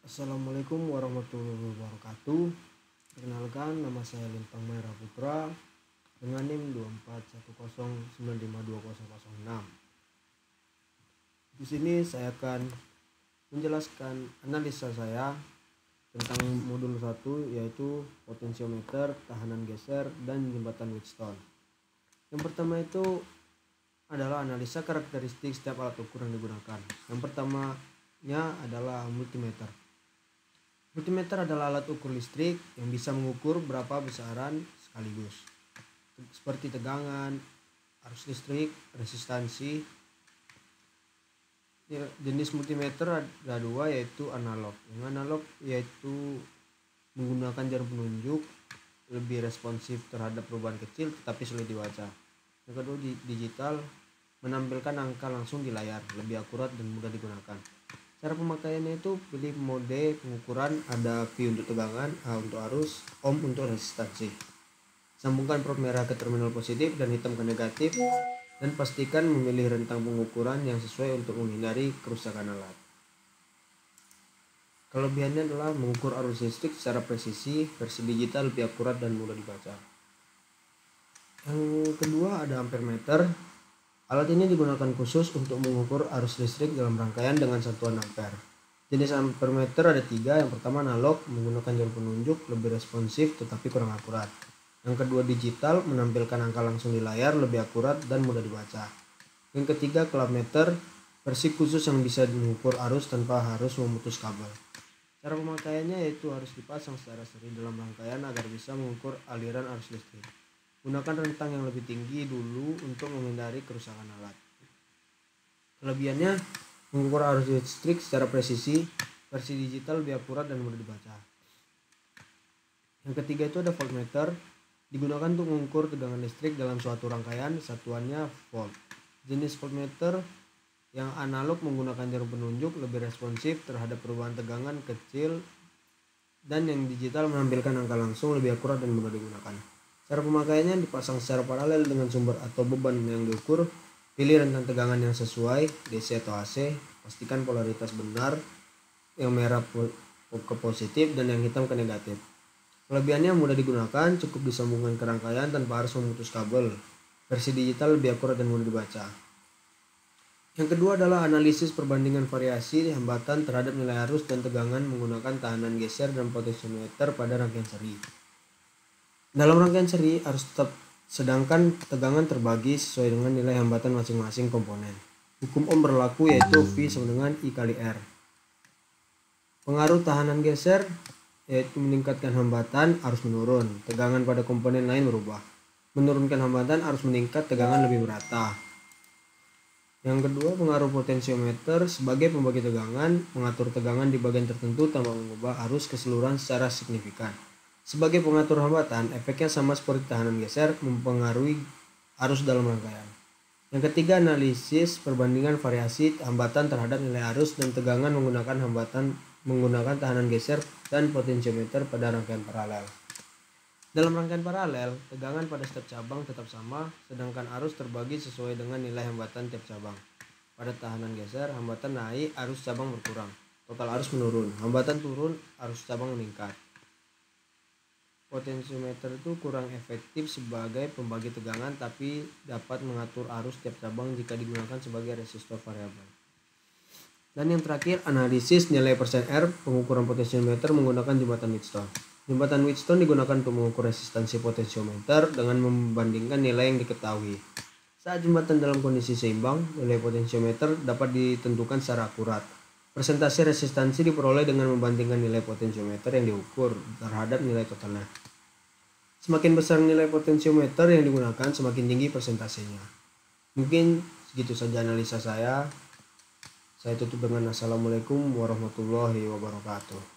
Assalamualaikum warahmatullahi wabarakatuh. Perkenalkan, nama saya Lintang Maira Putra dengan NIM 2410952006. Di sini saya akan menjelaskan analisa saya tentang modul 1, yaitu potensiometer, tahanan geser, dan jembatan Wheatstone. Yang pertama itu adalah analisa karakteristik setiap alat ukur yang digunakan. Yang pertamanya adalah multimeter. Multimeter adalah alat ukur listrik yang bisa mengukur berapa besaran sekaligus, seperti tegangan, arus listrik, resistansi. Jenis multimeter ada dua, yaitu analog. Yang analog yaitu menggunakan jarum penunjuk, lebih responsif terhadap perubahan kecil tetapi sulit dibaca. Yang kedua digital, menampilkan angka langsung di layar, lebih akurat dan mudah digunakan. Cara pemakaiannya itu pilih mode pengukuran, ada V untuk tegangan, A untuk arus, ohm untuk resistansi. Sambungkan prob merah ke terminal positif dan hitam ke negatif, dan pastikan memilih rentang pengukuran yang sesuai untuk menghindari kerusakan alat. Kelebihannya adalah mengukur arus listrik secara presisi, versi digital lebih akurat dan mudah dibaca. Yang kedua ada ampermeter. Alat ini digunakan khusus untuk mengukur arus listrik dalam rangkaian dengan satuan ampere. Jenis ampermeter ada 3. Yang pertama analog, menggunakan jarum penunjuk, lebih responsif tetapi kurang akurat. Yang kedua digital, menampilkan angka langsung di layar, lebih akurat dan mudah dibaca. Yang ketiga klapmeter, versi khusus yang bisa mengukur arus tanpa harus memutus kabel. Cara pemakaiannya yaitu harus dipasang secara seri dalam rangkaian agar bisa mengukur aliran arus listrik. Gunakan rentang yang lebih tinggi dulu untuk menghindari kerusakan alat. Kelebihannya mengukur arus listrik secara presisi, versi digital lebih akurat dan mudah dibaca. Yang ketiga itu ada voltmeter, digunakan untuk mengukur tegangan listrik dalam suatu rangkaian, satuannya volt. Jenis voltmeter yang analog menggunakan jarum penunjuk, lebih responsif terhadap perubahan tegangan kecil, dan yang digital menampilkan angka langsung, lebih akurat dan mudah digunakan. Cara pemakaiannya dipasang secara paralel dengan sumber atau beban yang diukur. Pilih rentang tegangan yang sesuai, DC atau AC. Pastikan polaritas benar, yang merah ke positif dan yang hitam ke negatif. Kelebihannya mudah digunakan, cukup disambungkan ke rangkaian tanpa harus memutus kabel. Versi digital lebih akurat dan mudah dibaca. Yang kedua adalah analisis perbandingan variasi hambatan terhadap nilai arus dan tegangan menggunakan tahanan geser dan potensiometer pada rangkaian seri. Dalam rangkaian seri arus tetap, sedangkan tegangan terbagi sesuai dengan nilai hambatan masing-masing komponen. Hukum Ohm berlaku, yaitu V sama dengan I kali R. Pengaruh tahanan geser yaitu meningkatkan hambatan, arus menurun, tegangan pada komponen lain berubah. Menurunkan hambatan, arus meningkat, tegangan lebih merata. Yang kedua, pengaruh potensiometer sebagai pembagi tegangan, mengatur tegangan di bagian tertentu tanpa mengubah arus keseluruhan secara signifikan. Sebagai pengatur hambatan, efeknya sama seperti tahanan geser, mempengaruhi arus dalam rangkaian. Yang ketiga, analisis perbandingan variasi hambatan terhadap nilai arus dan tegangan menggunakan tahanan geser dan potensiometer pada rangkaian paralel. Dalam rangkaian paralel, tegangan pada setiap cabang tetap sama, sedangkan arus terbagi sesuai dengan nilai hambatan tiap cabang. Pada tahanan geser, hambatan naik, arus cabang berkurang. Total arus menurun, hambatan turun, arus cabang meningkat. Potensiometer itu kurang efektif sebagai pembagi tegangan, tapi dapat mengatur arus tiap cabang jika digunakan sebagai resistor variabel. Dan yang terakhir, analisis nilai persen R, pengukuran potensiometer menggunakan jembatan Wheatstone. Jembatan Wheatstone digunakan untuk mengukur resistansi potensiometer dengan membandingkan nilai yang diketahui. Saat jembatan dalam kondisi seimbang, nilai potensiometer dapat ditentukan secara akurat. Persentase resistansi diperoleh dengan membandingkan nilai potensiometer yang diukur terhadap nilai totalnya. Semakin besar nilai potensiometer yang digunakan, semakin tinggi persentasenya. Mungkin segitu saja analisa saya. Saya tutup dengan Assalamualaikum warahmatullahi wabarakatuh.